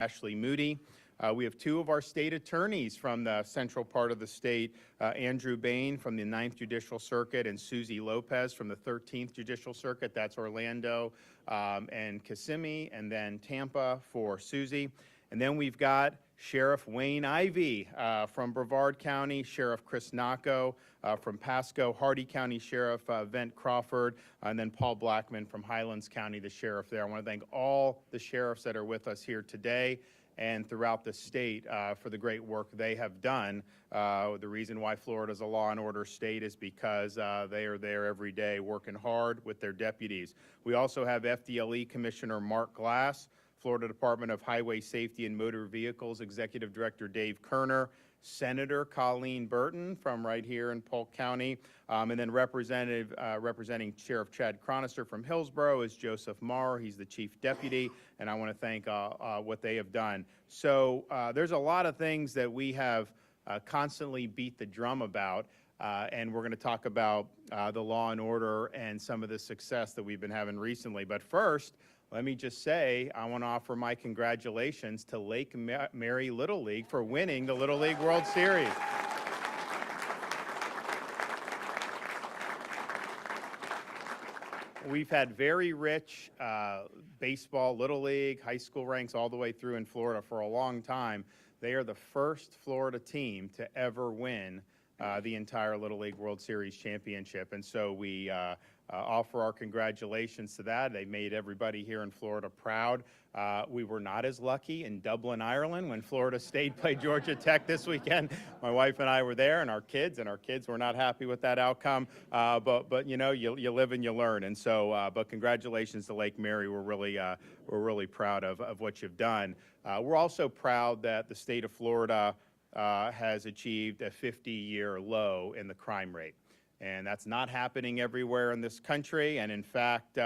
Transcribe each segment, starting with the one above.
Ashley Moody. We have two of our state attorneys from the central part of the state, Andrew Bain from the 9th Judicial Circuit and Susie Lopez from the 13th Judicial Circuit. That's Orlando and Kissimmee, and then Tampa for Susie. And then we've got Sheriff Wayne Ivey from Brevard County, Sheriff Chris Nacco from Pasco, Hardy County Sheriff Vent Crawford, and then Paul Blackman from Highlands County, the sheriff there. I want to thank all the sheriffs that are with us here today and throughout the state for the great work they have done. The reason why Florida is a law and order state is because they are there every day working hard with their deputies. We also have FDLE Commissioner Mark Glass, Florida Department of Highway Safety and Motor Vehicles Executive Director Dave Kerner, Senator Colleen Burton from right here in Polk County, and then representing Sheriff Chad Cronister from Hillsborough is Joseph Marr. He's the Chief Deputy, and I want to thank what they have done. So there's a lot of things that we have constantly beat the drum about, and we're going to talk about the law and order and some of the success that we've been having recently. But first, let me just say, I want to offer my congratulations to Lake Mary Little League for winning the Little League World Series. We've had very rich baseball, Little League, high school ranks all the way through in Florida for a long time. They are the first Florida team to ever win the entire Little League World Series championship. And so we offer our congratulations to that. They made everybody here in Florida proud. We were not as lucky in Dublin, Ireland when Florida State played Georgia Tech this weekend. My wife and I were there, and our kids were not happy with that outcome. But you know, you live and you learn. And so, but congratulations to Lake Mary. We're really proud of what you've done. We're also proud that the state of Florida has achieved a 50-year low in the crime rate. And that's not happening everywhere in this country. And in fact,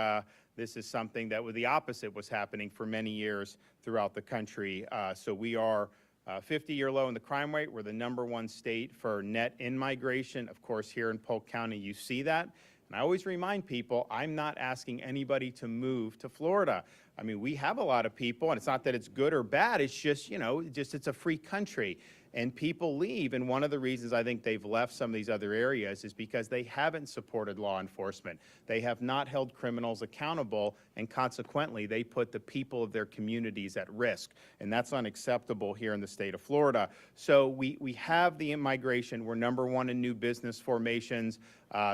this is something that the opposite was happening for many years throughout the country. So we are 50-year low in the crime rate. We're the #1 state for net in-migration. Of course, here in Polk County, you see that. And I always remind people, I'm not asking anybody to move to Florida. I mean, we have a lot of people, and it's not that it's good or bad. It's just, you know, it's a free country. And people leave, and one of the reasons I think they've left some of these other areas is because they haven't supported law enforcement. They have not held criminals accountable, and consequently, they put the people of their communities at risk. And that's unacceptable here in the state of Florida. So we have the immigration. We're #1 in new business formations.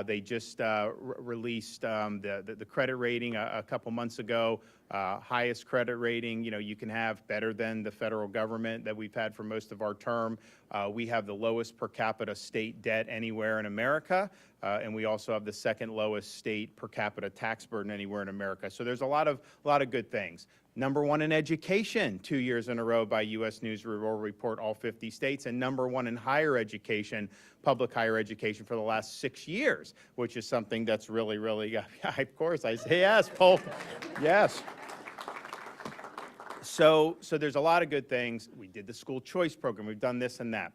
They just released the credit rating a couple months ago. Highest credit rating, you know, you can have better than the federal government that we've had for most of our term. We have the lowest per capita state debt anywhere in America, and we also have the second lowest state per capita tax burden anywhere in America. So there's a lot of good things. #1 in education 2 years in a row by U.S. News and World Report, all 50 states, and #1 in higher education, public higher education for the last 6 years, which is something that's really, of course, I say yes, Polk, yes. So there's a lot of good things. We did the school choice program. We've done this and that.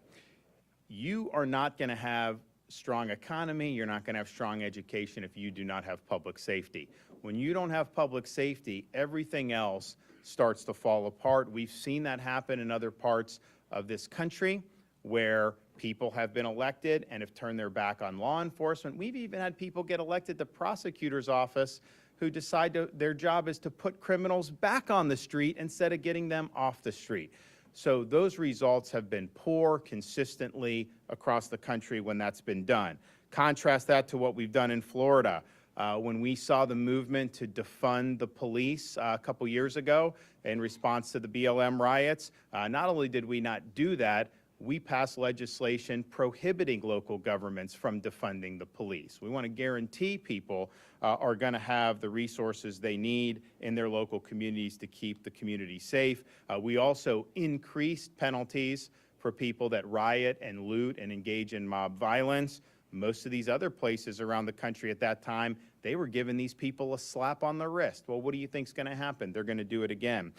You are not going to have strong economy. You're not going to have strong education if you do not have public safety. When you don't have public safety, everything else starts to fall apart. We've seen that happen in other parts of this country where people have been elected and have turned their back on law enforcement. We've even had people get elected to prosecutor's office who decide their job is to put criminals back on the street instead of getting them off the street. So those results have been poor consistently across the country when that's been done. Contrast that to what we've done in Florida. When we saw the movement to defund the police a couple years ago in response to the BLM riots, not only did we not do that, we passed legislation prohibiting local governments from defunding the police. We want to guarantee people are going to have the resources they need in their local communities to keep the community safe. We also increased penalties for people that riot and loot and engage in mob violence. Most of these other places around the country at that time, they were giving these people a slap on the wrist. Well, what do you think is going to happen? They're going to do it again.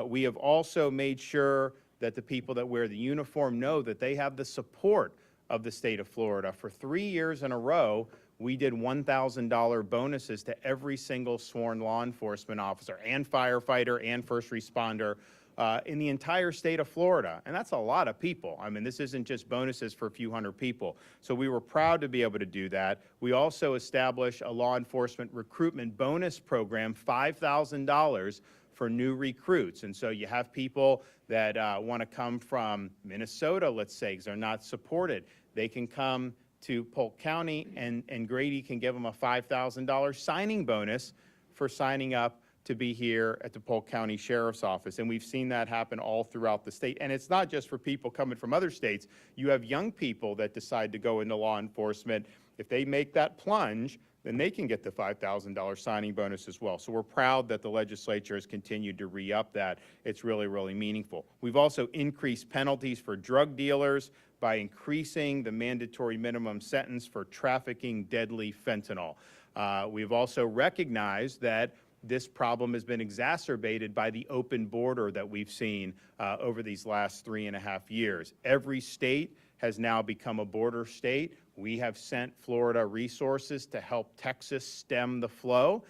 We have also made sure that the people that wear the uniform know that they have the support of the state of Florida. For 3 years in a row, we did $1,000 bonuses to every single sworn law enforcement officer and firefighter and first responder in the entire state of Florida. And that's a lot of people. I mean, this isn't just bonuses for a few hundred people. So we were proud to be able to do that. We also established a law enforcement recruitment bonus program, $5,000 for new recruits. And so you have people that want to come from Minnesota, let's say, because they're not supported. They can come to Polk County, and Grady can give them a $5,000 signing bonus for signing up to be here at the Polk County Sheriff's Office. And we've seen that happen all throughout the state. And it's not just for people coming from other states. You have young people that decide to go into law enforcement. If they make that plunge, then they can get the $5,000 signing bonus as well. So we're proud that the legislature has continued to re-up that. It's really, really meaningful. We've also increased penalties for drug dealers by increasing the mandatory minimum sentence for trafficking deadly fentanyl. We've also recognized that this problem has been exacerbated by the open border that we've seen over these last 3.5 years. Every state has now become a border state. We have sent Florida resources to help Texas stem the flow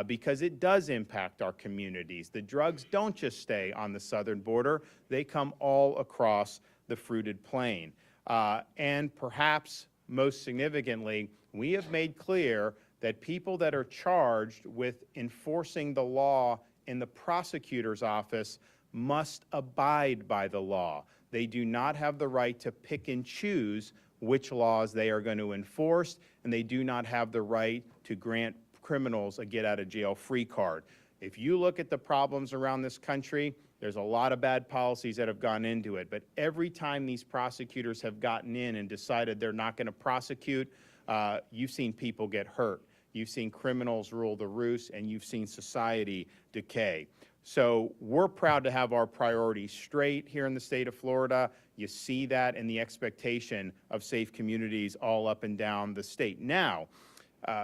because it does impact our communities. The drugs don't just stay on the southern border. They come all across the fruited plain. And perhaps most significantly, we have made clear that people that are charged with enforcing the law in the prosecutor's office must abide by the law. They do not have the right to pick and choose which laws they are going to enforce, and they do not have the right to grant criminals a get-out-of-jail-free card. If you look at the problems around this country, there's a lot of bad policies that have gone into it, but every time these prosecutors have gotten in and decided they're not going to prosecute, you've seen people get hurt. You've seen criminals rule the roost, and you've seen society decay. So we're proud to have our priorities straight here in the state of Florida. You see that in the expectation of safe communities all up and down the state. Now,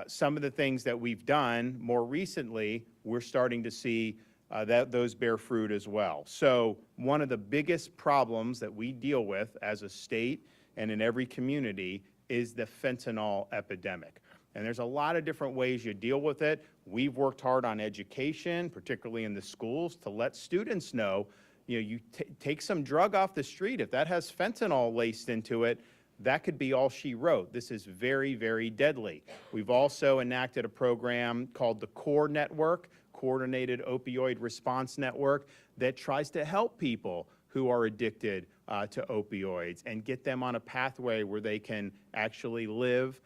some of the things that we've done more recently, we're starting to see that those bear fruit as well. So one of the biggest problems that we deal with as a state and in every community is the fentanyl epidemic. And there's a lot of different ways you deal with it. We've worked hard on education, particularly in the schools, to let students know, you take some drug off the street. If that has fentanyl laced into it, that could be all she wrote. This is very, very deadly. We've also enacted a program called the CORE Network, Coordinated Opioid Response Network, that tries to help people who are addicted to opioids and get them on a pathway where they can actually live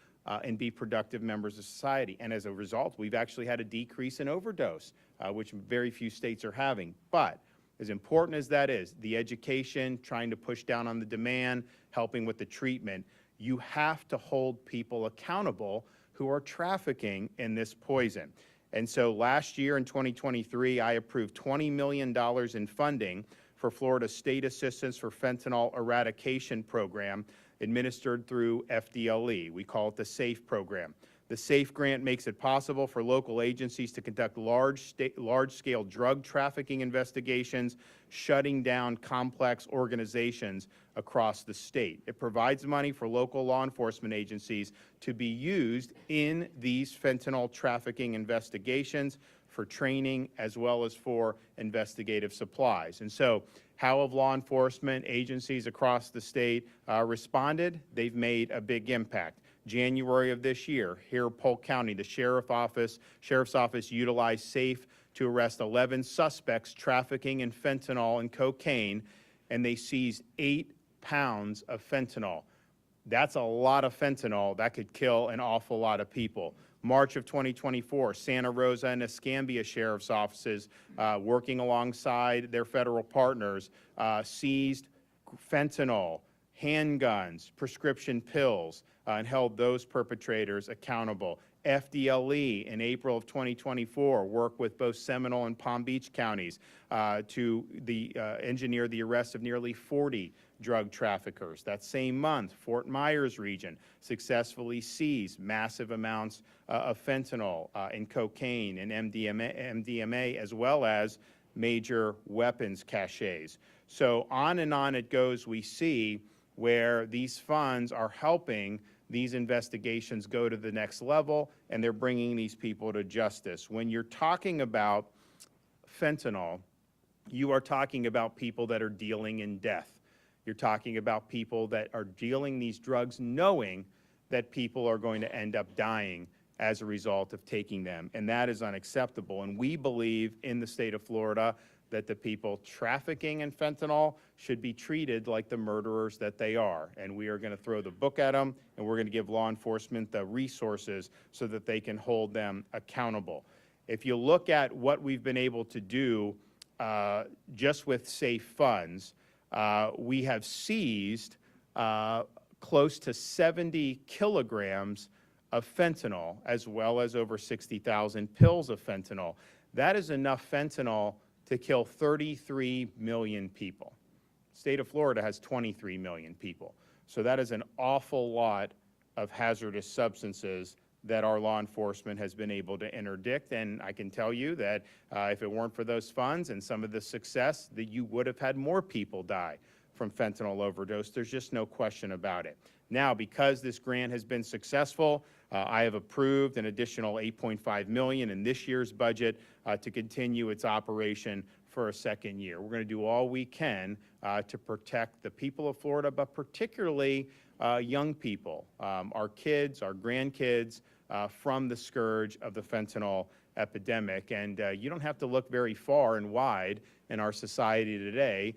and be productive members of society. And as a result, we've actually had a decrease in overdose, which very few states are having. But as important as that is, the education, trying to push down on the demand, helping with the treatment, you have to hold people accountable who are trafficking in this poison. And so last year in 2023, I approved $20 million in funding for Florida's State Assistance for Fentanyl Eradication Program, administered through FDLE. We call it the SAFE program. The SAFE grant makes it possible for local agencies to conduct large-scale drug trafficking investigations, shutting down complex organizations across the state. It provides money for local law enforcement agencies to be used in these fentanyl trafficking investigations for training as well as for investigative supplies. And so how have law enforcement agencies across the state responded? They've made a big impact. January of this year, here in Polk County, the Sheriff's Office utilized SAFE to arrest 11 suspects trafficking in fentanyl and cocaine, and they seized 8 pounds of fentanyl. That's a lot of fentanyl that could kill an awful lot of people. March of 2024, Santa Rosa and Escambia Sheriff's Offices, working alongside their federal partners, seized fentanyl, handguns, prescription pills, and held those perpetrators accountable. FDLE in April of 2024 worked with both Seminole and Palm Beach counties to engineer the arrest of nearly 40 drug traffickers. That same month, Fort Myers region successfully seized massive amounts of fentanyl and cocaine and MDMA, as well as major weapons caches. So on and on it goes. We see where these funds are helping these investigations go to the next level, and they're bringing these people to justice. When you're talking about fentanyl, you are talking about people that are dealing in death. You're talking about people that are dealing these drugs knowing that people are going to end up dying as a result of taking them, and that is unacceptable. And we believe in the state of Florida that the people trafficking in fentanyl should be treated like the murderers that they are. And we are going to throw the book at them, and we're going to give law enforcement the resources so that they can hold them accountable. If you look at what we've been able to do just with safe funds, we have seized close to 70 kilograms of fentanyl, as well as over 60,000 pills of fentanyl. That is enough fentanyl to kill 33 million people. The state of Florida has 23 million people. So that is an awful lot of hazardous substances that our law enforcement has been able to interdict. And I can tell you that if it weren't for those funds and some of the success, that you would have had more people die from fentanyl overdose. There's just no question about it. Now, because this grant has been successful, I have approved an additional $8.5 million in this year's budget to continue its operation for a second year. We're going to do all we can to protect the people of Florida, but particularly young people, our kids, our grandkids, from the scourge of the fentanyl epidemic. And you don't have to look very far and wide in our society today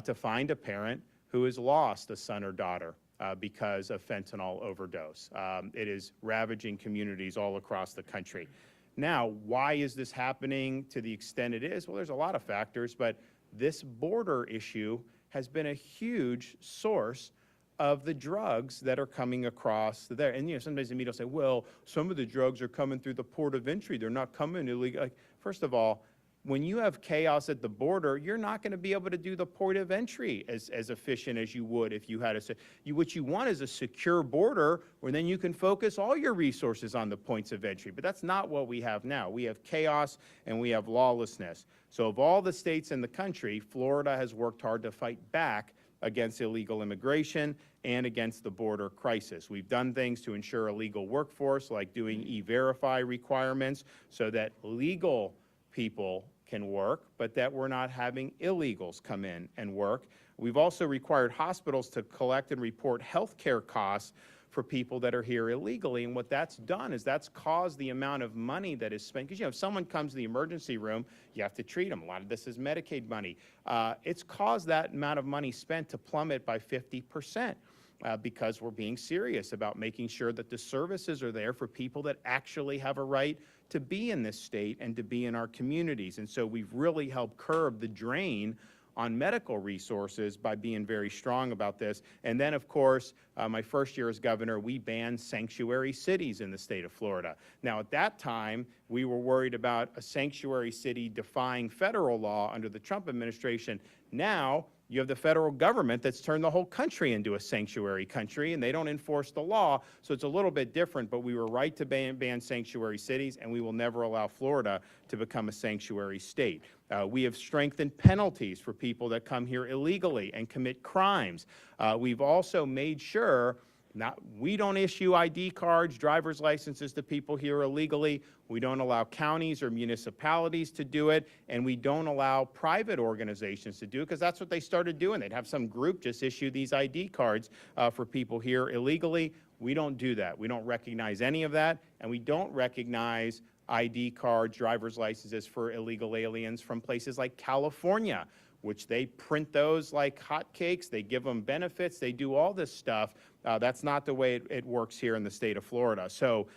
to find a parent who has lost a son or daughter because of fentanyl overdose. It is ravaging communities all across the country. Now, why is this happening to the extent it is? Well, there's a lot of factors, but this border issue has been a huge source of the drugs that are coming across there. And, you know, sometimes the media will say, well, some of the drugs are coming through the port of entry. They're not coming illegally. Like, first of all, when you have chaos at the border, you're not going to be able to do the port of entry as efficient as you would if you had what you want is a secure border where then you can focus all your resources on the points of entry. But that's not what we have now. We have chaos and we have lawlessness. So of all the states in the country, Florida has worked hard to fight back against illegal immigration and against the border crisis. We've done things to ensure a legal workforce, like doing e-verify requirements so that legal people can work, but that we're not having illegals come in and work. We've also required hospitals to collect and report health care costs for people that are here illegally. And what that's done is that's caused the amount of money that is spent. Because, you know, if someone comes to the emergency room, you have to treat them. A lot of this is Medicaid money. It's caused that amount of money spent to plummet by 50%. Because we're being serious about making sure that the services are there for people that actually have a right to be in this state and to be in our communities. And so we've really helped curb the drain on medical resources by being very strong about this. And then, of course, my first year as governor, we banned sanctuary cities in the state of Florida. Now, at that time, we were worried about a sanctuary city defying federal law under the Trump administration. Now, you have the federal government that's turned the whole country into a sanctuary country, and they don't enforce the law, so it's a little bit different, but we were right to ban sanctuary cities, and we will never allow Florida to become a sanctuary state. We have strengthened penalties for people that come here illegally and commit crimes. We've also made sure we don't issue ID cards, driver's licenses to people here illegally. We don't allow counties or municipalities to do it, and we don't allow private organizations to do it, because that's what they started doing. They'd have some group just issue these ID cards for people here illegally. We don't do that. We don't recognize any of that, and we don't recognize ID cards, driver's licenses for illegal aliens from places like California, which they print those like hotcakes. They give them benefits. They do all this stuff. That's not the way it works here in the state of Florida. So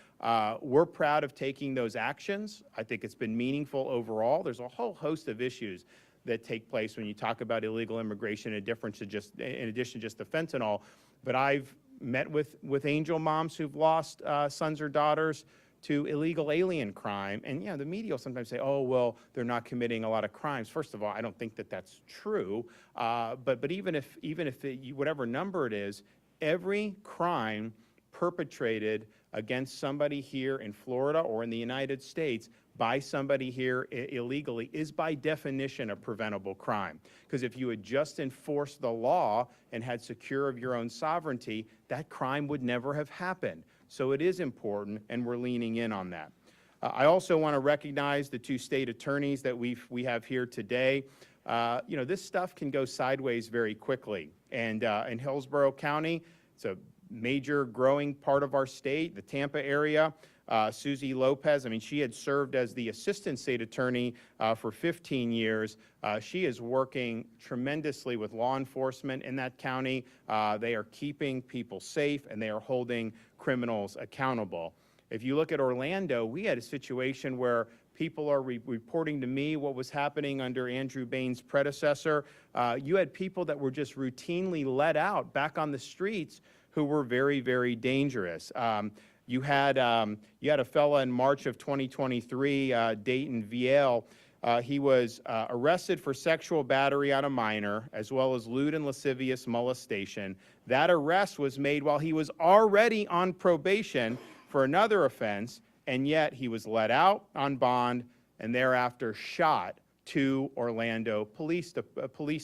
we're proud of taking those actions. I think it's been meaningful overall. There's a whole host of issues that take place when you talk about illegal immigration in addition to just the fentanyl. But I've met with angel moms who've lost sons or daughters to illegal alien crime. And, you know, the media will sometimes say, oh, well, they're not committing a lot of crimes. First of all, I don't think that that's true. But even if whatever number it is, every crime perpetrated against somebody here in Florida or in the United States by somebody here illegally is by definition a preventable crime. Because if you had just enforced the law and had secure of your own sovereignty, that crime would never have happened. So it is important, and we're leaning in on that. I also want to recognize the two state attorneys that we have here today. this stuff can go sideways very quickly. And in Hillsborough County, it's a major growing part of our state, the Tampa area. Susie Lopez, she had served as the assistant state attorney for 15 years. She is working tremendously with law enforcement in that county. They are keeping people safe and they are holding criminals accountable. If you look at Orlando, we had a situation where people are reporting to me what was happening under Andrew Bain's predecessor. You had people that were just routinely let out back on the streets who were very, very dangerous. You had a fella in March of 2023, Dayton Viel. He was arrested for sexual battery on a minor, as well as lewd and lascivious molestation. That arrest was made while he was already on probation for another offense, and yet he was let out on bond and thereafter shot 2 Orlando police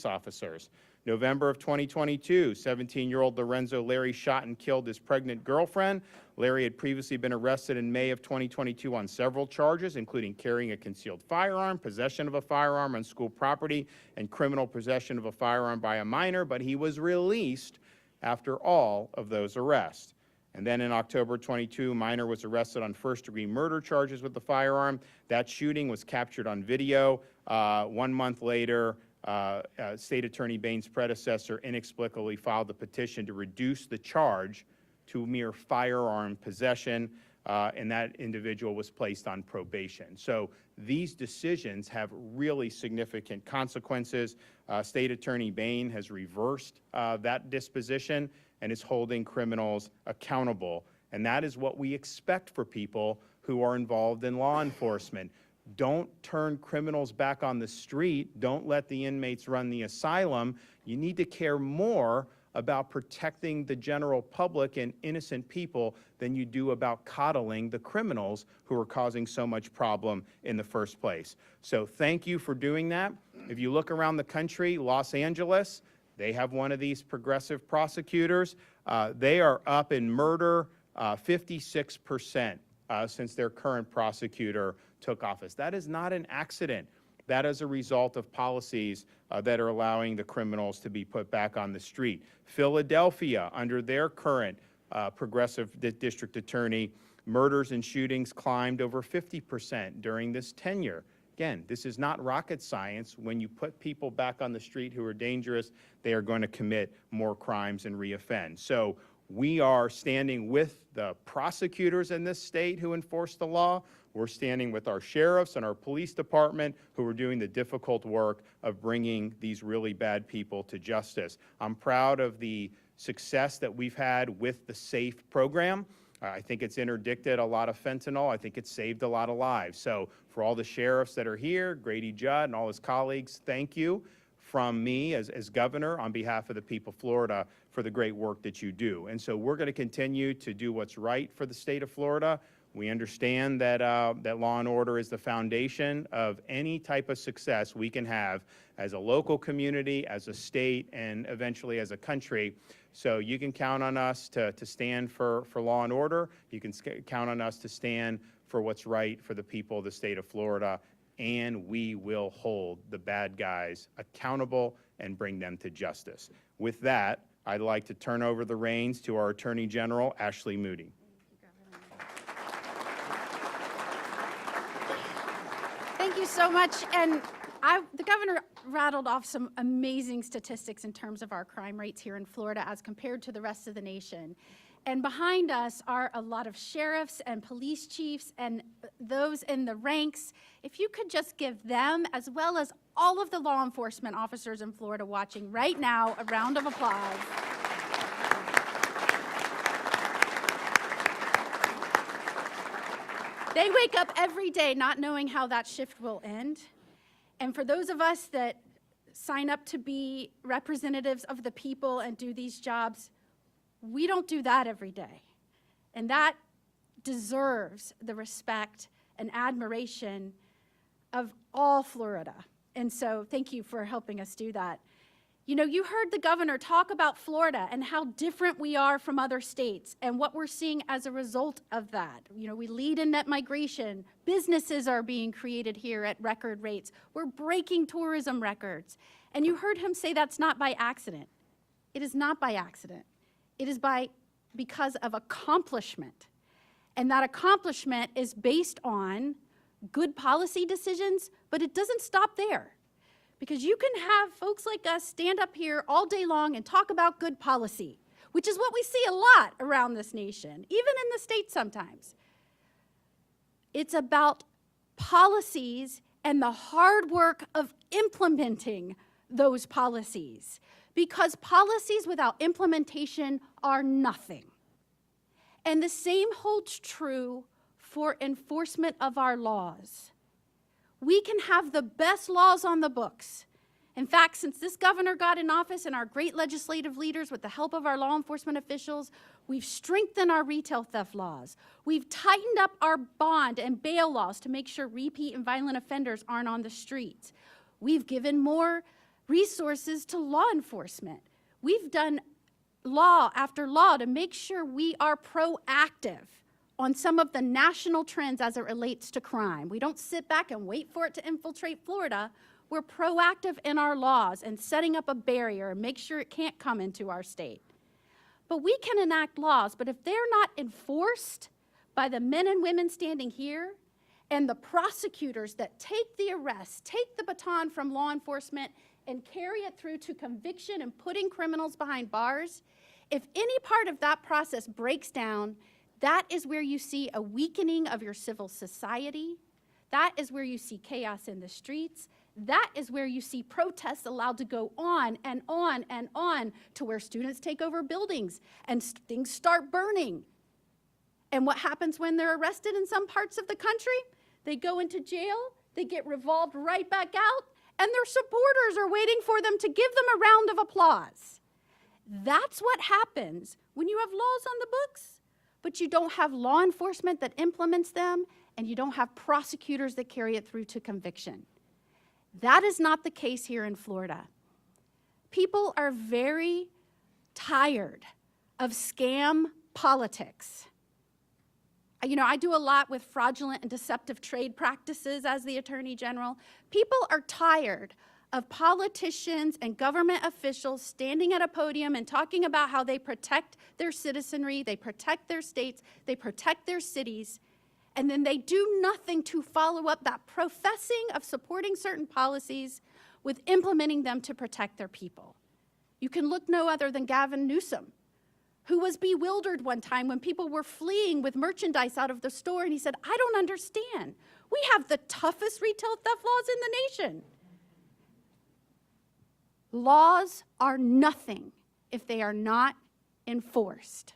officers. November of 2022, 17-year-old Lorenzo Larry shot and killed his pregnant girlfriend. Larry had previously been arrested in May of 2022 on several charges, including carrying a concealed firearm, possession of a firearm on school property, and criminal possession of a firearm by a minor, but he was released after all of those arrests. And then in October 22, minor was arrested on first-degree murder charges with the firearm. That shooting was captured on video. 1 month later, State Attorney Bain's predecessor inexplicably filed a petition to reduce the charge to mere firearm possession, and that individual was placed on probation. So these decisions have really significant consequences. State Attorney Bain has reversed that disposition and is holding criminals accountable. And that is what we expect for people who are involved in law enforcement. Don't turn criminals back on the street. Don't let the inmates run the asylum. You need to care more about protecting the general public and innocent people than you do about coddling the criminals who are causing so much problem in the first place. So thank you for doing that. If you look around the country, Los Angeles, they have one of these progressive prosecutors. They are up in murder 56% since their current prosecutor took office. That is not an accident. That is a result of policies that are allowing the criminals to be put back on the street. Philadelphia, under their current progressive district attorney, murders and shootings climbed over 50% during this tenure. Again, this is not rocket science. When you put people back on the street who are dangerous, they are going to commit more crimes and reoffend. So we are standing with the prosecutors in this state who enforce the law. We're standing with our sheriffs and our police department who are doing the difficult work of bringing these really bad people to justice. I'm proud of the success that we've had with the SAFE program. I think it's interdicted a lot of fentanyl. I think it's saved a lot of lives. So for all the sheriffs that are here, Grady, Judd, and all his colleagues, thank you from me as governor on behalf of the people of Florida for the great work that you do. And so we're going to continue to do what's right for the state of Florida. We understand that, that law and order is the foundation of any type of success we can have as a local community, as a state, and eventually as a country. So you can count on us to stand for law and order. You can count on us to stand for what's right for the people of the state of Florida. And we will hold the bad guys accountable and bring them to justice. With that, I'd like to turn over the reins to our Attorney General, Ashley Moody. Thank you so much. And the governor rattled off some amazing statistics in terms of our crime rates here in Florida as compared to the rest of the nation. And behind us are a lot of sheriffs and police chiefs and those in the ranks. If you could just give them, as well as all of the law enforcement officers in Florida watching right now, a round of applause. They wake up every day not knowing how that shift will end. And for those of us that sign up to be representatives of the people and do these jobs, we don't do that every day. And that deserves the respect and admiration of all Florida. And so thank you for helping us do that. You know, you heard the governor talk about Florida and how different we are from other states and what we're seeing as a result of that. You know, we lead in net migration. Businesses are being created here at record rates. We're breaking tourism records. And you heard him say that's not by accident. It is not by accident. It is because of accomplishment. And that accomplishment is based on good policy decisions, but it doesn't stop there. Because you can have folks like us stand up here all day long and talk about good policy, which is what we see a lot around this nation, even in the States sometimes. It's about policies and the hard work of implementing those policies, because policies without implementation are nothing. And the same holds true for enforcement of our laws. We can have the best laws on the books. In fact, since this governor got in office and our great legislative leaders, with the help of our law enforcement officials, we've strengthened our retail theft laws. We've tightened up our bond and bail laws to make sure repeat and violent offenders aren't on the streets. We've given more resources to law enforcement. We've done law after law to make sure we are proactive on some of the national trends as it relates to crime. We don't sit back and wait for it to infiltrate Florida. We're proactive in our laws and setting up a barrier and make sure it can't come into our state. But we can enact laws, but if they're not enforced by the men and women standing here and the prosecutors that take the arrest, take the baton from law enforcement and carry it through to conviction and putting criminals behind bars, if any part of that process breaks down, that is where you see a weakening of your civil society. That is where you see chaos in the streets. That is where you see protests allowed to go on and on and on, to where students take over buildings and things start burning. And what happens when they're arrested in some parts of the country? They go into jail, they get revolved right back out, and their supporters are waiting for them to give them a round of applause. That's what happens when you have laws on the books, but you don't have law enforcement that implements them, and you don't have prosecutors that carry it through to conviction. That is not the case here in Florida. People are very tired of scam politics. You know, I do a lot with fraudulent and deceptive trade practices as the Attorney General. People are tired of politicians and government officials standing at a podium and talking about how they protect their citizenry, they protect their states, they protect their cities, and then they do nothing to follow up that professing of supporting certain policies with implementing them to protect their people. You can look no other than Gavin Newsom, who was bewildered one time when people were fleeing with merchandise out of the store, and he said, "I don't understand. We have the toughest retail theft laws in the nation." Laws are nothing if they are not enforced.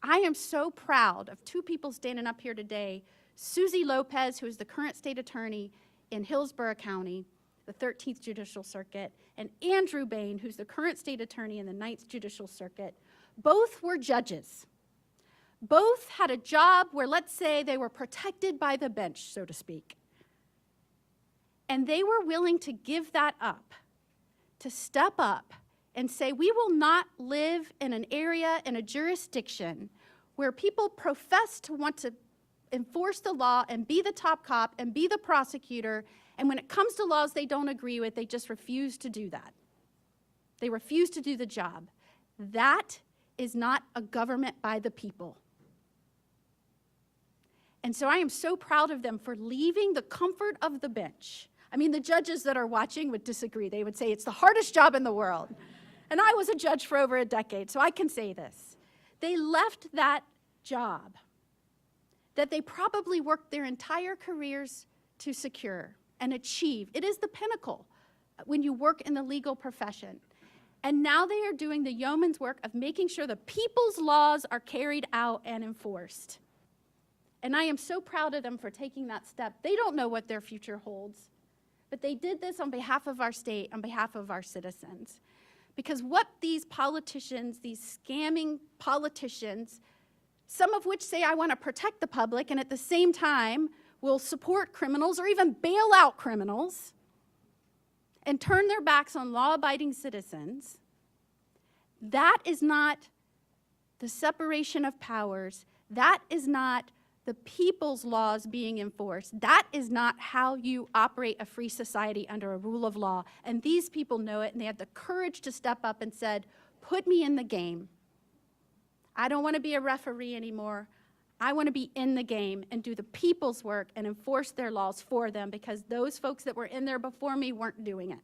I am so proud of two people standing up here today, Susie Lopez, who is the current state attorney in Hillsborough County, the 13th Judicial Circuit, and Andrew Bain, who's the current state attorney in the 9th Judicial Circuit. Both were judges. Both had a job where, let's say, they were protected by the bench, so to speak. And they were willing to give that up, to step up and say, we will not live in an area, in a jurisdiction, where people profess to want to enforce the law and be the top cop and be the prosecutor, and when it comes to laws they don't agree with, they just refuse to do that. They refuse to do the job. That is not a government by the people. And so I am so proud of them for leaving the comfort of the bench. I mean, the judges that are watching would disagree. They would say it's the hardest job in the world. And I was a judge for over a decade, so I can say this. They left that job that they probably worked their entire careers to secure and achieve. It is the pinnacle when you work in the legal profession. And now they are doing the yeoman's work of making sure the people's laws are carried out and enforced. And I am so proud of them for taking that step. They don't know what their future holds, but they did this on behalf of our state, on behalf of our citizens. Because what these politicians, these scamming politicians, some of which say, I want to protect the public, and at the same time will support criminals or even bail out criminals, and turn their backs on law-abiding citizens, that is not the separation of powers. That is not the people's laws being enforced. That is not how you operate a free society under a rule of law. And these people know it, and they had the courage to step up and said, put me in the game. I don't want to be a referee anymore. I want to be in the game and do the people's work and enforce their laws for them, because those folks that were in there before me weren't doing it.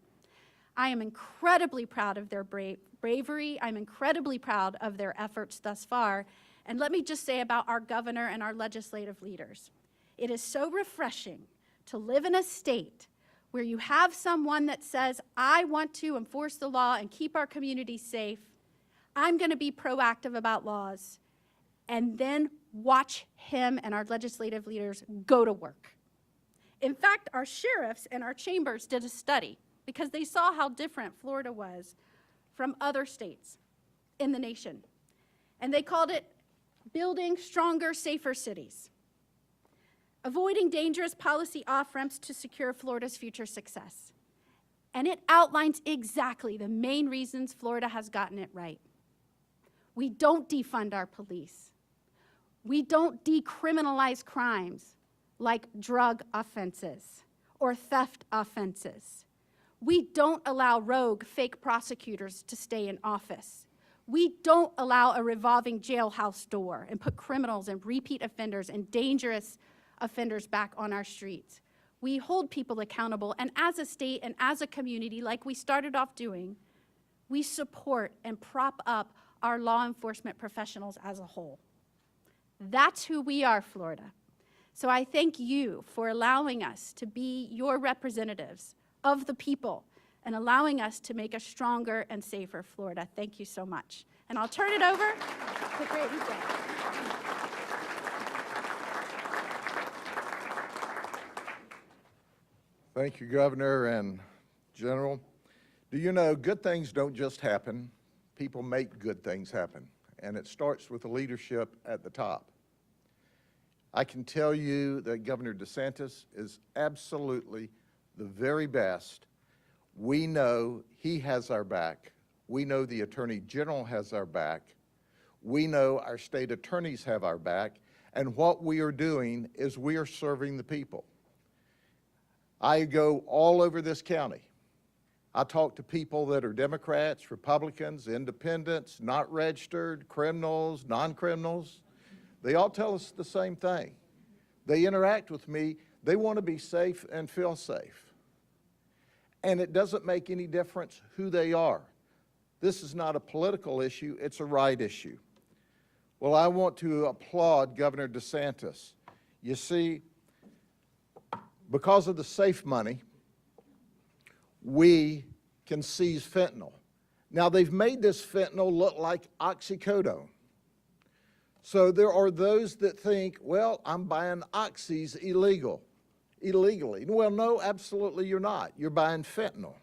I am incredibly proud of their bravery. I'm incredibly proud of their efforts thus far. And let me just say about our governor and our legislative leaders. It is so refreshing to live in a state where you have someone that says, I want to enforce the law and keep our communities safe. I'm going to be proactive about laws. And then watch him and our legislative leaders go to work. In fact, our sheriffs and our chambers did a study because they saw how different Florida was from other states in the nation. And they called it Building Stronger, Safer Cities. Avoiding dangerous policy off-ramps to secure Florida's future success. And it outlines exactly the main reasons Florida has gotten it right. We don't defund our police. We don't decriminalize crimes like drug offenses or theft offenses. We don't allow rogue, fake prosecutors to stay in office. We don't allow a revolving jailhouse door and put criminals and repeat offenders and dangerous offenders back on our streets. We hold people accountable, and as a state and as a community, like we started off doing, we support and prop up our law enforcement professionals as a whole. That's who we are, Florida. So I thank you for allowing us to be your representatives of the people and allowing us to make a stronger and safer Florida. Thank you so much. And I'll turn it over to Grady. Thank you, Governor and General. Do you know good things don't just happen, people make good things happen, and it starts with the leadership at the top. I can tell you that Governor DeSantis is absolutely the very best. We know he has our back. We know the Attorney General has our back. We know our state attorneys have our back. And what we are doing is we are serving the people. I go all over this county. I talk to people that are Democrats, Republicans, independents, not registered, criminals, non-criminals. They all tell us the same thing. They interact with me. They want to be safe and feel safe. And it doesn't make any difference who they are. This is not a political issue, it's a right issue. Well, I want to applaud Governor DeSantis. You see, because of the safe money, we can seize fentanyl. Now, they've made this fentanyl look like oxycodone. So there are those that think, well, I'm buying oxys illegally. Well, no, absolutely you're not. You're buying fentanyl.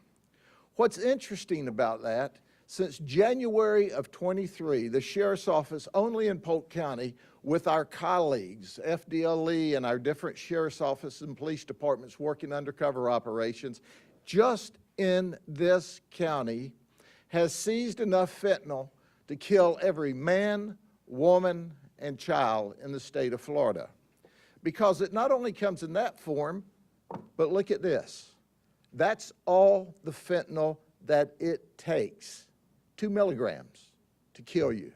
What's interesting about that, since January of 23, the Sheriff's Office only in Polk County with our colleagues, FDLE and our different Sheriff's Office and police departments working undercover operations, just in this county has seized enough fentanyl to kill every man, woman, and child in the state of Florida. Because it not only comes in that form, but look at this. That's all the fentanyl that it takes, 2 milligrams to kill you.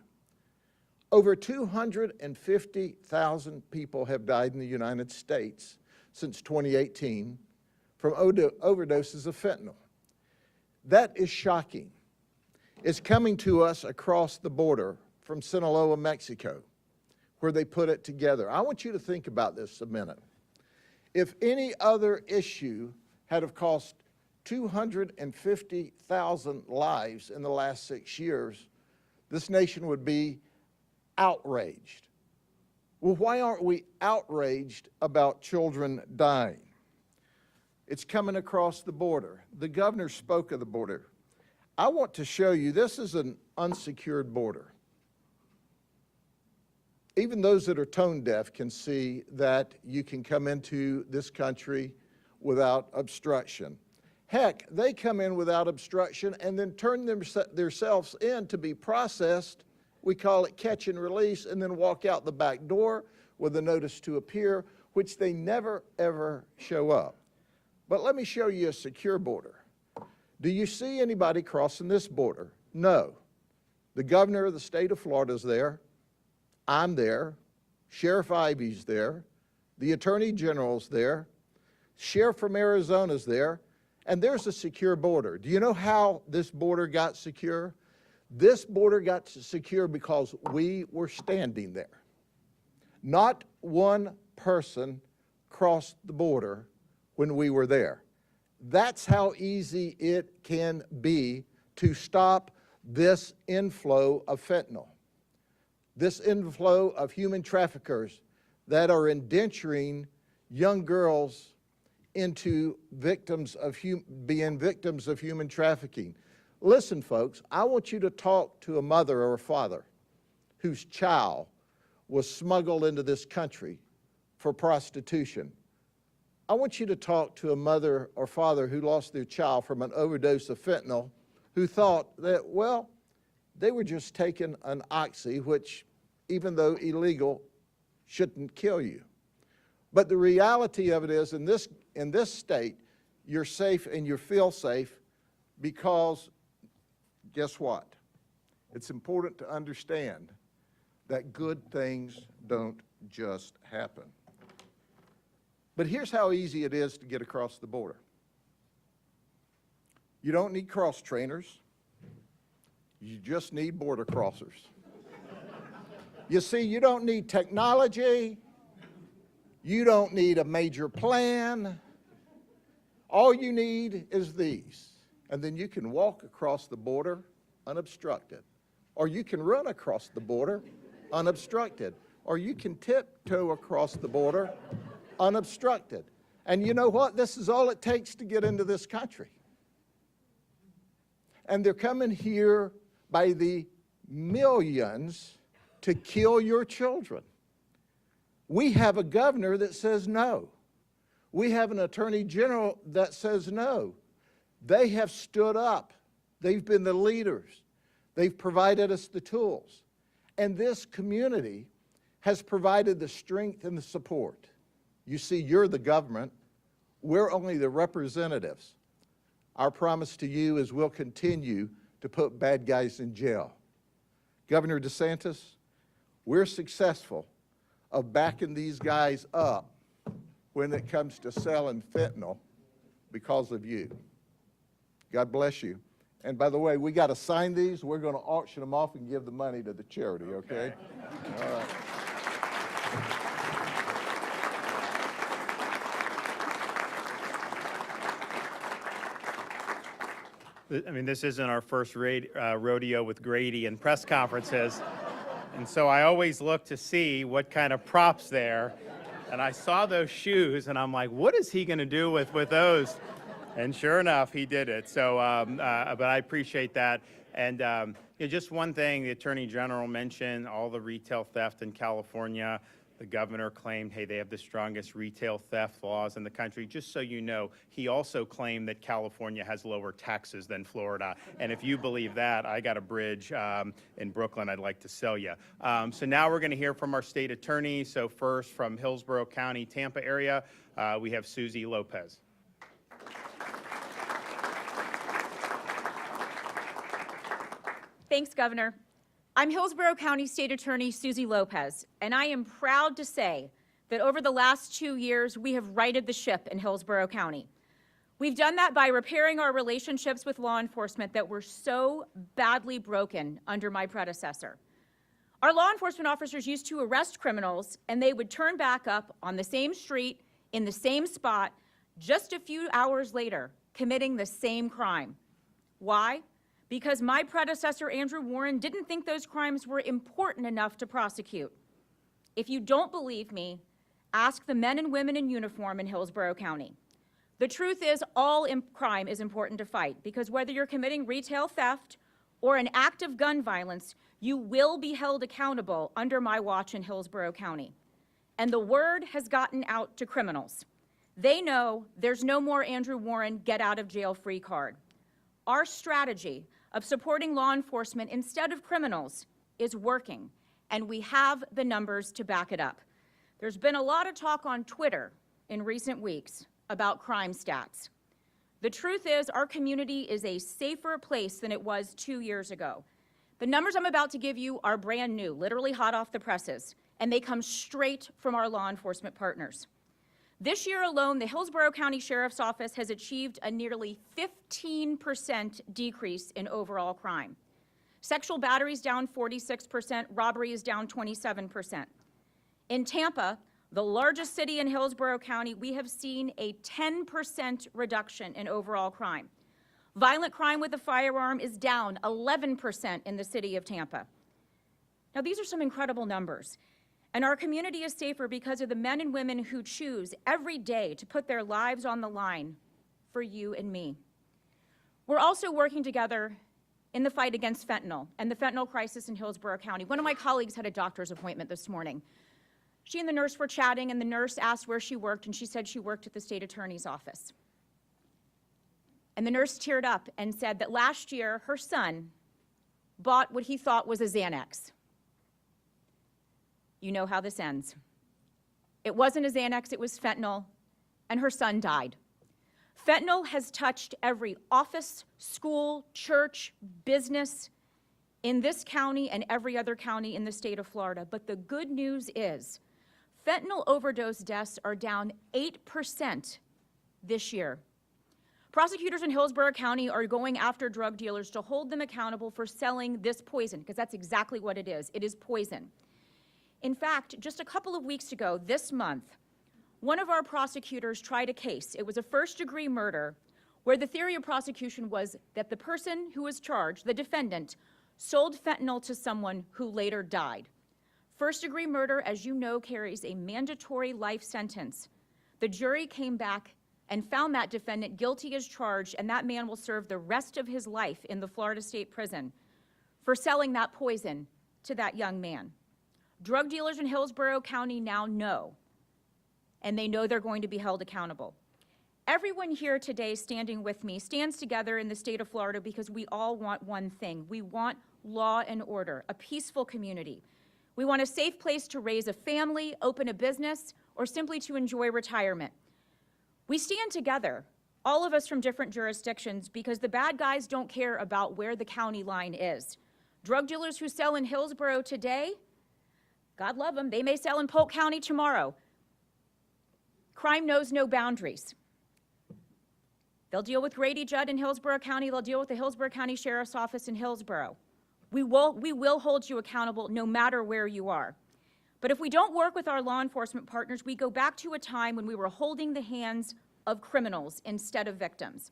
Over 250,000 people have died in the United States since 2018 from overdoses of fentanyl. That is shocking. It's coming to us across the border from Sinaloa, Mexico, where they put it together. I want you to think about this a minute. If any other issue had have cost 250,000 lives in the last 6 years, this nation would be outraged. Well, why aren't we outraged about children dying? It's coming across the border. The governor spoke of the border. I want to show you, this is an unsecured border. Even those that are tone deaf can see that you can come into this country without obstruction. Heck, they come in without obstruction and then turn themselves in to be processed. We call it catch and release, and then walk out the back door with a notice to appear, which they never, ever show up. But let me show you a secure border. Do you see anybody crossing this border? No. The governor of the state of Florida is there. I'm there. Sheriff Ivey's there. The Attorney General's there. Sheriff from Arizona's there. And there's a secure border. Do you know how this border got secure? This border got secure because we were standing there. Not one person crossed the border when we were there. That's how easy it can be to stop this inflow of fentanyl, this inflow of human traffickers that are indenturing young girls into being victims of human trafficking. Listen, folks, I want you to talk to a mother or a father whose child was smuggled into this country for prostitution. I want you to talk to a mother or father who lost their child from an overdose of fentanyl, who thought that, well, they were just taking an oxy, which, even though illegal, shouldn't kill you. But the reality of it is, in this state, you're safe and you feel safe because, guess what? It's important to understand that good things don't just happen. But here's how easy it is to get across the border. You don't need cross trainers. You just need border crossers. You see, you don't need technology. You don't need a major plan. All you need is these. And then you can walk across the border unobstructed. Or you can run across the border unobstructed. Or you can tiptoe across the border unobstructed. And you know what? This is all it takes to get into this country. And they're coming here by the millions to kill your children. We have a governor that says no. We have an attorney general that says no. They have stood up. They've been the leaders. They've provided us the tools. And this community has provided the strength and the support. You see, you're the government. We're only the representatives. Our promise to you is we'll continue to put bad guys in jail. Governor DeSantis, we're successful of backing these guys up when it comes to selling fentanyl because of you. God bless you. And by the way, we got to sign these. We're going to auction them off and give the money to the charity, okay? All right. I mean, this isn't our first rodeo with Grady and press conferences. And so I always look to see what kind of props there. And I saw those shoes, and I'm like, what is he going to do with those? And sure enough, he did it. So, but I appreciate that. And just one thing, the Attorney General mentioned all the retail theft in California. The governor claimed, hey, they have the strongest retail theft laws in the country. Just so you know, he also claimed that California has lower taxes than Florida. And if you believe that, I got a bridge in Brooklyn I'd like to sell you. So now we're going to hear from our state attorney. So first, from Hillsborough County, Tampa area, we have Susie Lopez. Thanks, Governor. I'm Hillsborough County State Attorney Susie Lopez, and I am proud to say that over the last 2 years, we have righted the ship in Hillsborough County. We've done that by repairing our relationships with law enforcement that were so badly broken under my predecessor. Our law enforcement officers used to arrest criminals, and they would turn back up on the same street, in the same spot, just a few hours later, committing the same crime. Why? Because my predecessor, Andrew Warren, didn't think those crimes were important enough to prosecute. If you don't believe me, ask the men and women in uniform in Hillsborough County. The truth is, all crime is important to fight, because whether you're committing retail theft or an act of gun violence, you will be held accountable under my watch in Hillsborough County. And the word has gotten out to criminals. They know there's no more Andrew Warren get out of jail free card. Our strategy of supporting law enforcement instead of criminals is working, and we have the numbers to back it up. There's been a lot of talk on Twitter in recent weeks about crime stats. The truth is our community is a safer place than it was 2 years ago. The numbers I'm about to give you are brand new, literally hot off the presses, and they come straight from our law enforcement partners. This year alone, the Hillsborough County Sheriff's Office has achieved a nearly 15% decrease in overall crime. Sexual battery is down 46%, robbery is down 27%. In Tampa, the largest city in Hillsborough County, we have seen a 10% reduction in overall crime. Violent crime with a firearm is down 11% in the city of Tampa. Now, these are some incredible numbers. And our community is safer because of the men and women who choose every day to put their lives on the line for you and me. We're also working together in the fight against fentanyl and the fentanyl crisis in Hillsborough County. One of my colleagues had a doctor's appointment this morning. She and the nurse were chatting, and the nurse asked where she worked, and she said she worked at the state attorney's office. And the nurse teared up and said that last year her son bought what he thought was a Xanax. You know how this ends. It wasn't a Xanax, it was fentanyl, and her son died. Fentanyl has touched every office, school, church, business in this county and every other county in the state of Florida. But the good news is fentanyl overdose deaths are down 8% this year. Prosecutors in Hillsborough County are going after drug dealers to hold them accountable for selling this poison, because that's exactly what it is. It is poison. In fact, just a couple of weeks ago, this month, one of our prosecutors tried a case. It was a first-degree murder where the theory of prosecution was that the person who was charged, the defendant, sold fentanyl to someone who later died. First-degree murder, as you know, carries a mandatory life sentence. The jury came back and found that defendant guilty as charged, and that man will serve the rest of his life in the Florida State Prison for selling that poison to that young man. Drug dealers in Hillsborough County now know, and they know they're going to be held accountable. Everyone here today standing with me stands together in the state of Florida because we all want one thing. We want law and order, a peaceful community. We want a safe place to raise a family, open a business, or simply to enjoy retirement. We stand together, all of us from different jurisdictions, because the bad guys don't care about where the county line is. Drug dealers who sell in Hillsborough today, God love them, they may sell in Polk County tomorrow. Crime knows no boundaries. They'll deal with Grady, Judd in Hillsborough County. They'll deal with the Hillsborough County Sheriff's Office in Hillsborough. We will hold you accountable no matter where you are. But if we don't work with our law enforcement partners, we go back to a time when we were holding the hands of criminals instead of victims.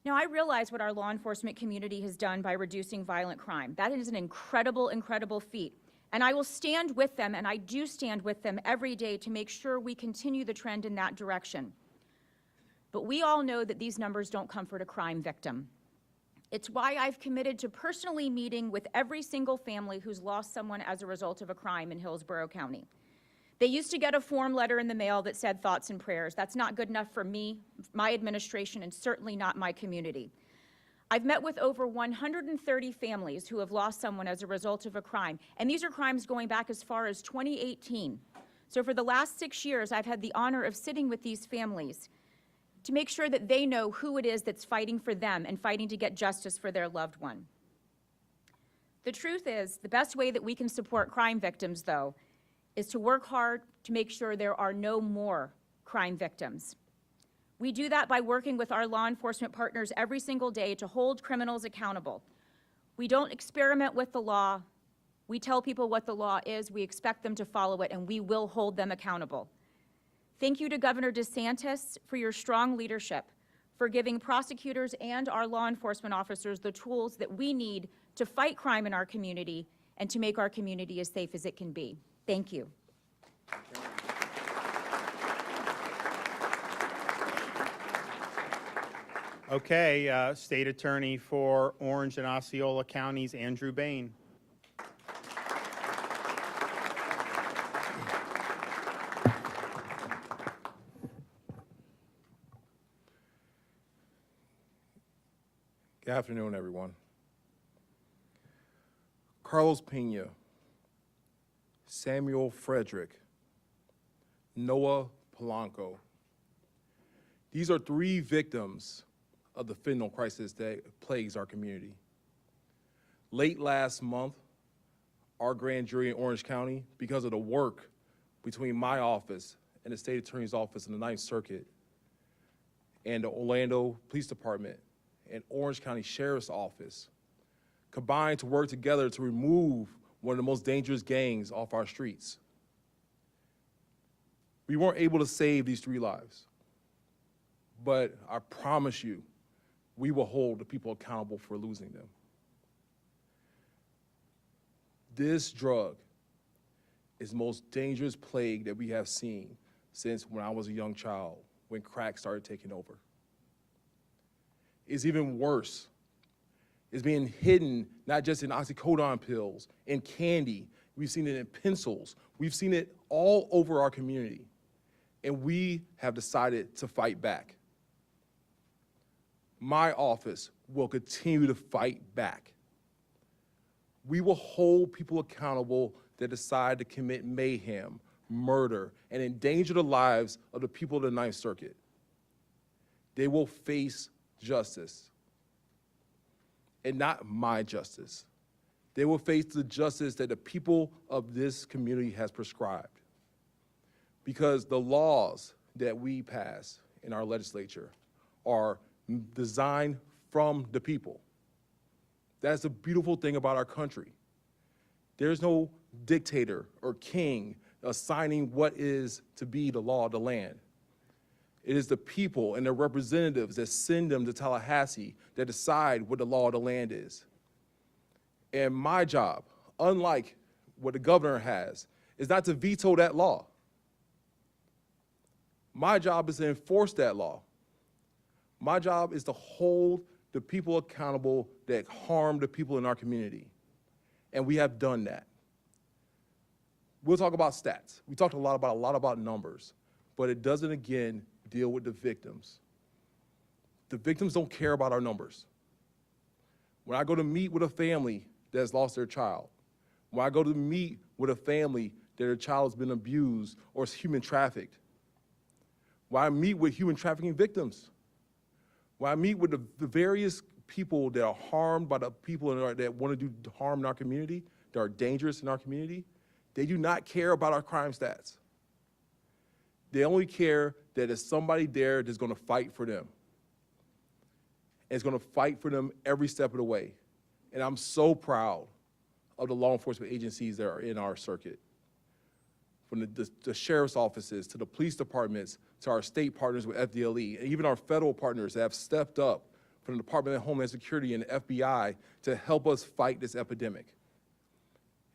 Now, I realize what our law enforcement community has done by reducing violent crime. That is an incredible, incredible feat. And I will stand with them, and I do stand with them every day to make sure we continue the trend in that direction. But we all know that these numbers don't comfort a crime victim. It's why I've committed to personally meeting with every single family who's lost someone as a result of a crime in Hillsborough County. They used to get a form letter in the mail that said thoughts and prayers. That's not good enough for me, my administration, and certainly not my community. I've met with over 130 families who have lost someone as a result of a crime, and these are crimes going back as far as 2018. So for the last 6 years, I've had the honor of sitting with these families to make sure that they know who it is that's fighting for them and fighting to get justice for their loved one. The truth is, the best way that we can support crime victims, though, is to work hard to make sure there are no more crime victims. We do that by working with our law enforcement partners every single day to hold criminals accountable. We don't experiment with the law. We tell people what the law is. We expect them to follow it, and we will hold them accountable. Thank you to Governor DeSantis for your strong leadership, for giving prosecutors and our law enforcement officers the tools that we need to fight crime in our community and to make our community as safe as it can be. Thank you. Okay, State Attorney for Orange and Osceola Counties, Andrew Bain. Good afternoon, everyone. Carlos Pena, Samuel Frederick, Noah Polanco. These are 3 victims of the fentanyl crisis that plagues our community. Late last month, our grand jury in Orange County, because of the work between my office and the state attorney's office in the 9th Circuit and the Orlando Police Department and Orange County Sheriff's Office, combined to work together to remove one of the most dangerous gangs off our streets. We weren't able to save these 3 lives, but I promise you, we will hold the people accountable for losing them. This drug is the most dangerous plague that we have seen since when I was a young child, when crack started taking over. It's even worse. It's being hidden not just in oxycodone pills, in candy. We've seen it in pencils. We've seen it all over our community. And we have decided to fight back. My office will continue to fight back. We will hold people accountable that decide to commit mayhem, murder, and endanger the lives of the people of the 9th Circuit. They will face justice. And not my justice. They will face the justice that the people of this community has prescribed. Because the laws that we pass in our legislature are designed from the people. That's the beautiful thing about our country. There's no dictator or king assigning what is to be the law of the land. It is the people and their representatives that send them to Tallahassee that decide what the law of the land is. And my job, unlike what the governor has, is not to veto that law. My job is to enforce that law. My job is to hold the people accountable that harm the people in our community. And we have done that. We'll talk about stats. We talked a lot about numbers, but it doesn't, again, deal with the victims. The victims don't care about our numbers. When I go to meet with a family that has lost their child, when I go to meet with a family that their child has been abused or is human trafficked, when I meet with human trafficking victims, when I meet with the various people that are harmed by the people that want to do harm in our community, that are dangerous in our community, they do not care about our crime stats. They only care that there's somebody there that's going to fight for them. And it's going to fight for them every step of the way. And I'm so proud of the law enforcement agencies that are in our circuit. From the sheriff's offices to the police departments to our state partners with FDLE, and even our federal partners that have stepped up from the Department of Homeland Security and the FBI to help us fight this epidemic.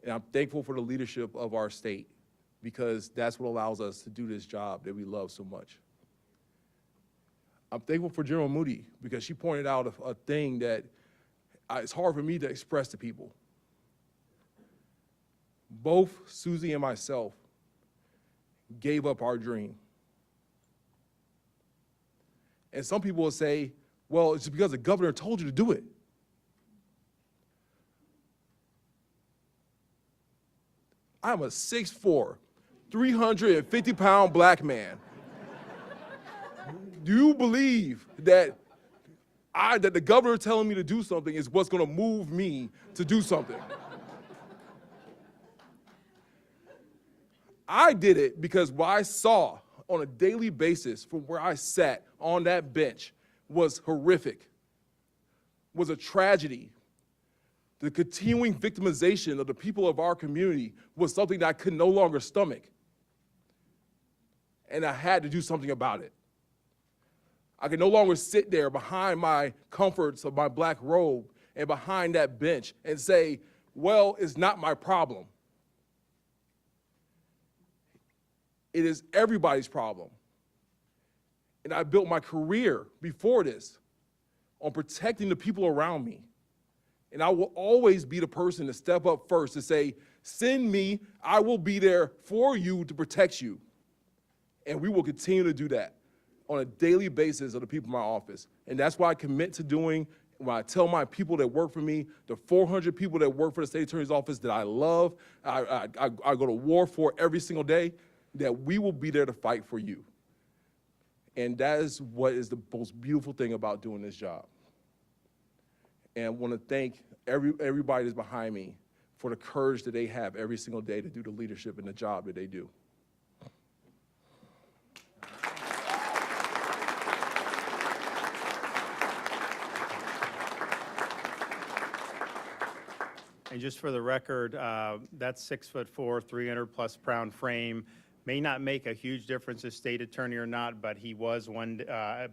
And I'm thankful for the leadership of our state, because that's what allows us to do this job that we love so much. I'm thankful for General Moody, because she pointed out a thing that it's hard for me to express to people. Both Susie and myself gave up our dream. And some people will say, well, it's because the governor told you to do it. I'm a 6'4", 350-pound black man. Do you believe that the governor telling me to do something is what's going to move me to do something? I did it because what I saw on a daily basis from where I sat on that bench was horrific, was a tragedy. The continuing victimization of the people of our community was something that I could no longer stomach. And I had to do something about it. I could no longer sit there behind my comforts of my black robe and behind that bench and say, well, it's not my problem. It is everybody's problem. And I built my career before this on protecting the people around me. And I will always be the person to step up first to say, send me, I will be there for you to protect you. And we will continue to do that on a daily basis of the people in my office. And that's what I commit to doing, When I tell my people that work for me, the 400 people that work for the state attorney's office that I love, I go to war for every single day, that we will be there to fight for you. And that is what is the most beautiful thing about doing this job. And I want to thank everybody that's behind me for the courage that they have every single day to do the leadership and the job that they do. And just for the record, that 6'4", 300+ pound frame may not make a huge difference as state attorney or not, but he was one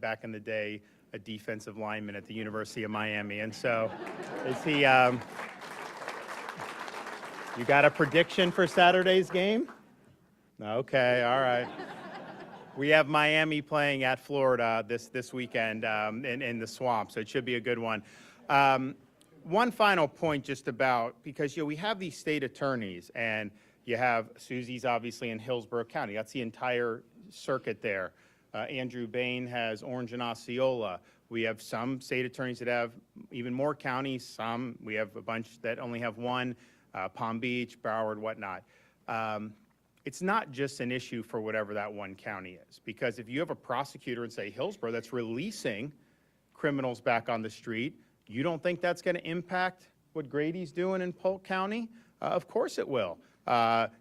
back in the day a defensive lineman at the University of Miami. And so, is he? You got a prediction for Saturday's game? Okay, all right. We have Miami playing at Florida this weekend in the Swamp, so it should be a good one. One final point just about, because we have these state attorneys, and you have Susie's obviously in Hillsborough County. That's the entire circuit there. Andrew Bain has Orange and Osceola. We have some state attorneys that have even more counties. Some, we have a bunch that only have one, Palm Beach, Broward, whatnot. It's not just an issue for whatever that one county is, because if you have a prosecutor in, say, Hillsborough that's releasing criminals back on the street, you don't think that's going to impact what Grady's doing in Polk County? Of course it will.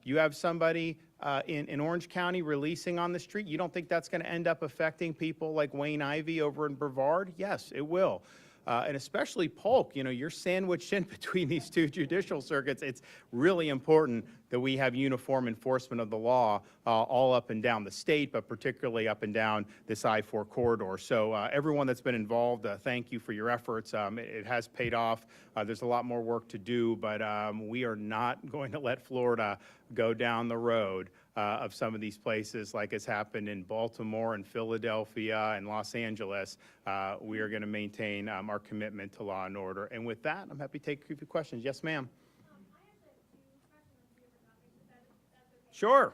You have somebody in Orange County releasing on the street. You don't think that's going to end up affecting people like Wayne Ivey over in Brevard? Yes, it will. And especially Polk, you're sandwiched in between these two judicial circuits. It's really important that we have uniform enforcement of the law all up and down the state, but particularly up and down this I-4 corridor. So everyone that's been involved, thank you for your efforts. It has paid off. There's a lot more work to do, but we are not going to let Florida go down the road of some of these places like has happened in Baltimore and Philadelphia and Los Angeles. We are going to maintain our commitment to law and order. And with that, I'm happy to take a few questions. Yes, ma'am. Sure.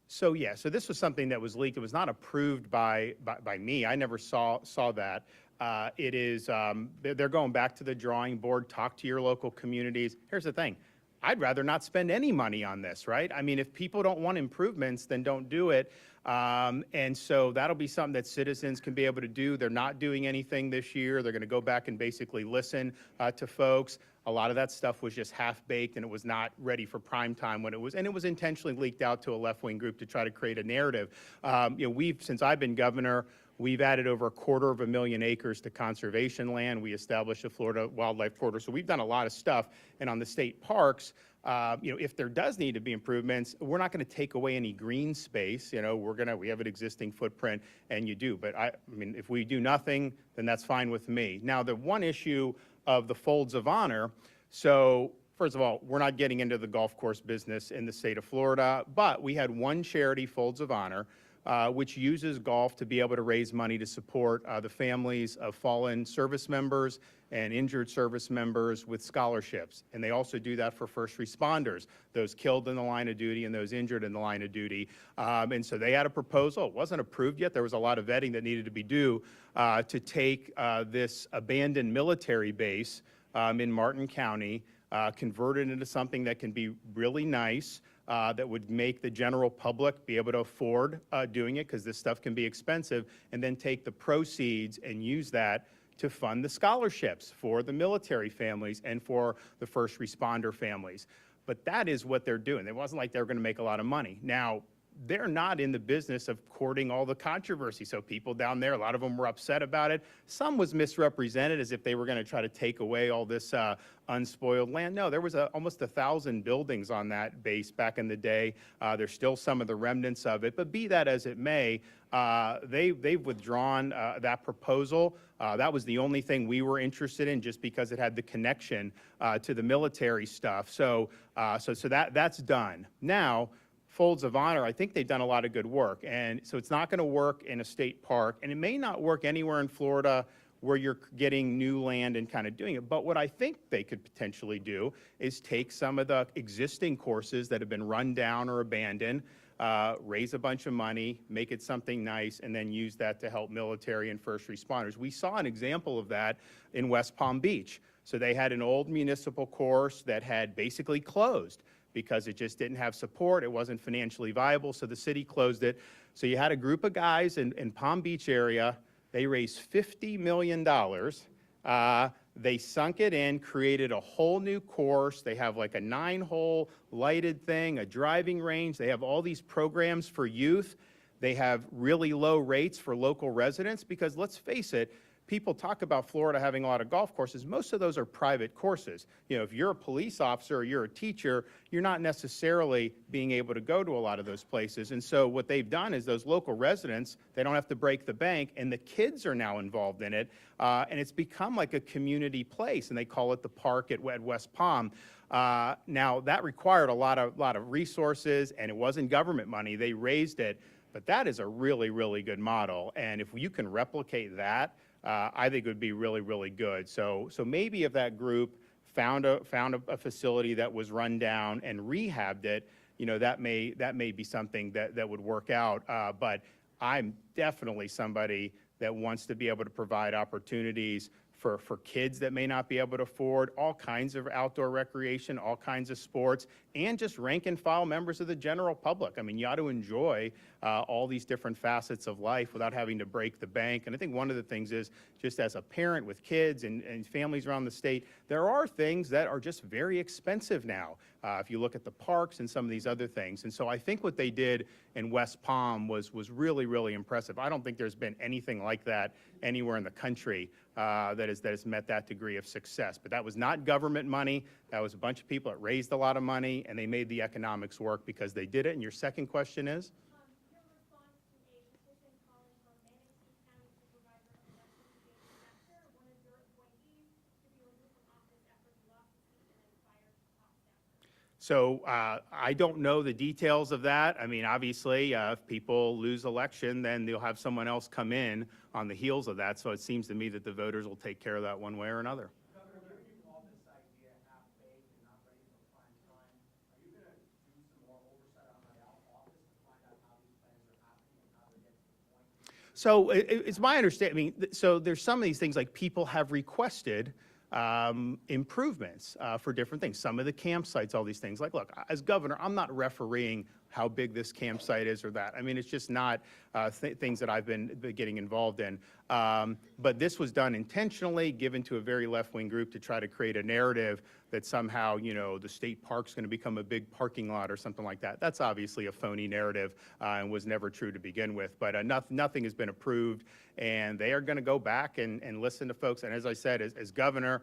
So yeah, so this was something that was leaked. It was not approved by me. I never saw that. It is, they're going back to the drawing board, talk to your local communities. Here's the thing. I'd rather not spend any money on this, right? I mean, if people don't want improvements, then don't do it. And so that'll be something that citizens can be able to do. They're not doing anything this year. They're going to go back and basically listen to folks. A lot of that stuff was just half-baked, and it was not ready for prime time when it was, and it was intentionally leaked out to a left-wing group to try to create a narrative. Since I've been governor, we've added over 250,000 acres to conservation land. We established the Florida Wildlife Corridor. So we've done a lot of stuff. And on the state parks, if there does need to be improvements, we're not going to take away any green space. We have an existing footprint, and you do. But I mean, if we do nothing, then that's fine with me. Now, the one issue of the folds of honor. So first of all, we're not getting into the golf course business in the state of Florida, but we had one charity, Folds of Honor, which uses golf to be able to raise money to support the families of fallen service members and injured service members with scholarships. And they also do that for first responders, those killed in the line of duty and those injured in the line of duty. And so they had a proposal. It wasn't approved yet. There was a lot of vetting that needed to be due to take this abandoned military base in Martin County, convert it into something that can be really nice, that would make the general public be able to afford doing it, because this stuff can be expensive, and then take the proceeds and use that to fund the scholarships for the military families and for the first responder families. But that is what they're doing. It wasn't like they were going to make a lot of money. Now, they're not in the business of courting all the controversy. So people down there, a lot of them were upset about it. Some was misrepresented as if they were going to try to take away all this unspoiled land. No, there was almost 1,000 buildings on that base back in the day. There's still some of the remnants of it. But be that as it may, they've withdrawn that proposal. That was the only thing we were interested in, just because it had the connection to the military stuff. So that's done. Now, Folds of Honor, I think they've done a lot of good work. And so it's not going to work in a state park, and it may not work anywhere in Florida where you're getting new land and kind of doing it. But what I think they could potentially do is take some of the existing courses that have been run down or abandoned, raise a bunch of money, make it something nice, and then use that to help military and first responders. We saw an example of that in West Palm Beach. So they had an old municipal course that had basically closed because it just didn't have support. It wasn't financially viable, so the city closed it. So you had a group of guys in Palm Beach area. They raised $50 million. They sunk it in, created a whole new course. They have like a 9-hole lighted thing, a driving range. They have all these programs for youth. They have really low rates for local residents because let's face it, people talk about Florida having a lot of golf courses. Most of those are private courses. You know, if you're a police officer or you're a teacher, you're not necessarily being able to go to a lot of those places. And so what they've done is those local residents, they don't have to break the bank, and the kids are now involved in it. And it's become like a community place, and they call it the park at West Palm. Now, that required a lot of resources, and it wasn't government money. They raised it. But that is a really, really good model. And if you can replicate that, I think it would be really, really good. So maybe if that group found a facility that was run down and rehabbed it, you know, that may be something that would work out. But I'm definitely somebody that wants to be able to provide opportunities for kids that may not be able to afford all kinds of outdoor recreation, all kinds of sports, and just rank and file members of the general public. I mean, you ought to enjoy all these different facets of life without having to break the bank. And I think one of the things is, just as a parent with kids and families around the state, there are things that are just very expensive now. If you look at the parks and some of these other things. And so I think what they did in West Palm was really, really impressive. I don't think there's been anything like that anywhere in the country that has met that degree of success. But that was not government money. That was a bunch of people that raised a lot of money, and they made the economics work because they did it. And your second question is? Your response to a petition calling for Manatee County Supervisor of Elections James Nestor, one of your appointees, to be removed from office after he lost his seat and then fired top staffer. So I don't know the details of that. I mean, obviously, if people lose election, then they'll have someone else come in on the heels of that. So it seems to me that the voters will take care of that one way or another. Governor, given you call this idea half-baked and not ready for prime time, are you going to do some more oversight on my office to find out how these plans are happening and how they're getting to the point? So it's my understanding, so there's some of these things like people have requested improvements for different things. Some of the campsites, all these things. Like, look, as governor, I'm not refereeing how big this campsite is or that. I mean, it's just not things that I've been getting involved in. But this was done intentionally, given to a very left-wing group to try to create a narrative that somehow, you know, the state park's going to become a big parking lot or something like that. That's obviously a phony narrative and was never true to begin with. But nothing has been approved, and they are going to go back and listen to folks. And as I said, as governor,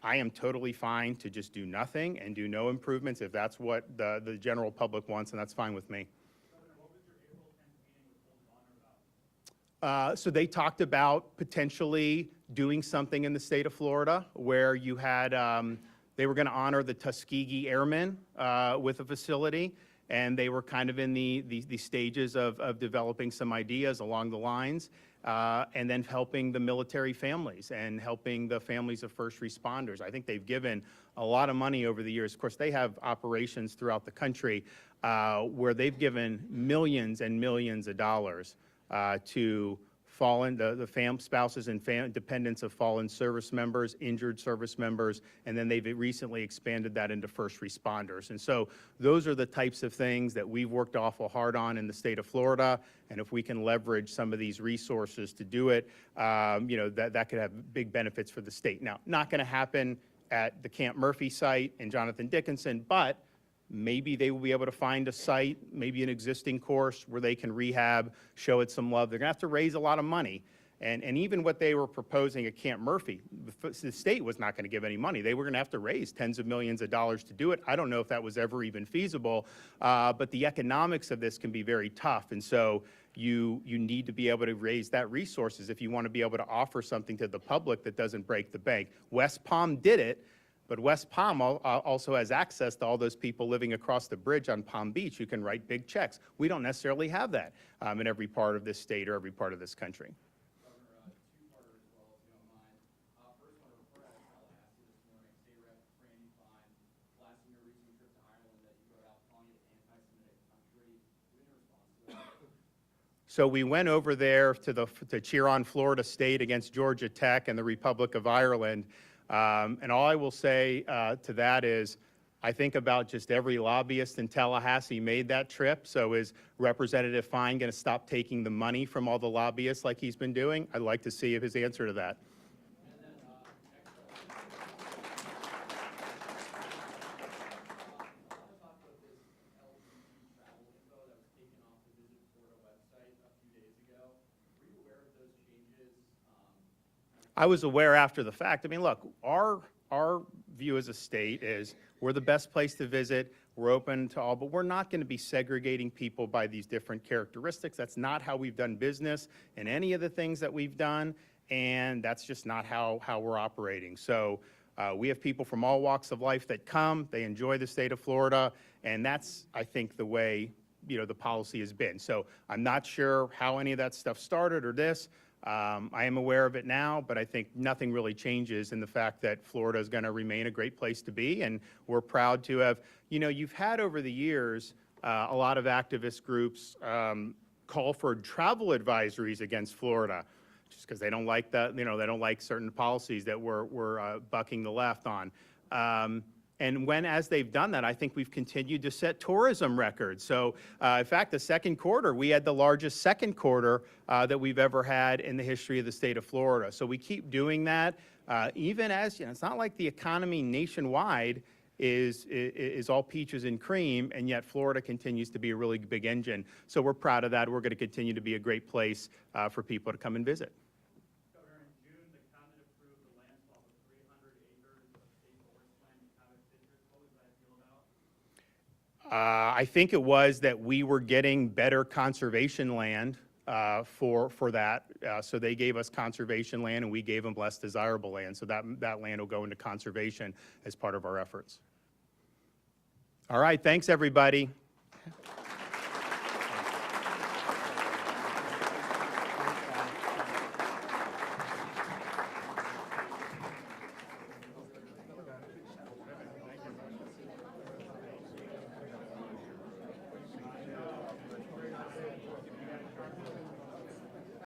I am totally fine to just do nothing and do no improvements if that's what the general public wants, and that's fine with me. Governor, what was your April 10th meeting with Polk about? So they talked about potentially doing something in the state of Florida where you had, they were going to honor the Tuskegee Airmen with a facility, and they were kind of in the stages of developing some ideas along the lines. And then helping the military families and helping the families of first responders. I think they've given a lot of money over the years. Of course, they have operations throughout the country where they've given millions and millions of dollars to fallen, the spouses and dependents of fallen service members, injured service members, and then they've recently expanded that into first responders. And so those are the types of things that we've worked awful hard on in the state of Florida. And if we can leverage some of these resources to do it, you know, that could have big benefits for the state. Now, not going to happen at the Camp Murphy site in Jonathan Dickinson, but maybe they will be able to find a site, maybe an existing course where they can rehab, show it some love. They're going to have to raise a lot of money. And even what they were proposing at Camp Murphy, the state was not going to give any money. They were going to have to raise tens of millions of dollars to do it. I don't know if that was ever even feasible, but the economics of this can be very tough. And so you need to be able to raise that resources if you want to be able to offer something to the public that doesn't break the bank. West Palm did it. But West Palm also has access to all those people living across the bridge on Palm Beach who can write big checks. We don't necessarily have that in every part of this state or every part of this country. Governor, two-parter as well, if you don't mind. So we went over there to cheer on Florida State against Georgia Tech and the Republic of Ireland. And all I will say to that is, I think about just every lobbyist in Tallahassee made that trip. So is Representative Fine going to stop taking the money from all the lobbyists like he's been doing? I'd like to see his answer to that. I was aware after the fact. I mean, look, our view as a state is we're the best place to visit. We're open to all, but we're not going to be segregating people by these different characteristics. That's not how we've done business in any of the things that we've done, and that's just not how we're operating. So we have people from all walks of life that come. They enjoy the state of Florida, and that's, I think, the way, the policy has been. So I'm not sure how any of that stuff started or this. I am aware of it now, but I think nothing really changes in the fact that Florida is going to remain a great place to be, and we're proud to have, you've had over the years a lot of activist groups call for travel advisories against Florida, just because they don't like that, they don't like certain policies that we're bucking the left on. And as they've done that, I think we've continued to set tourism records. So, in fact, the second quarter, we had the largest second quarter that we've ever had in the history of the state of Florida. So we keep doing that, even as, it's not like the economy nationwide is all peaches and cream, and yet Florida continues to be a really big engine. So we're proud of that. We're going to continue to be a great place for people to come and visit. Governor, in June, the cabinet approved the land swap of 300 acres of state forest land in Cabot Citrus. What was that deal about? I think it was that we were getting better conservation land for that. So they gave us conservation land and we gave them less desirable land. So that land will go into conservation as part of our efforts. All right, thanks everybody.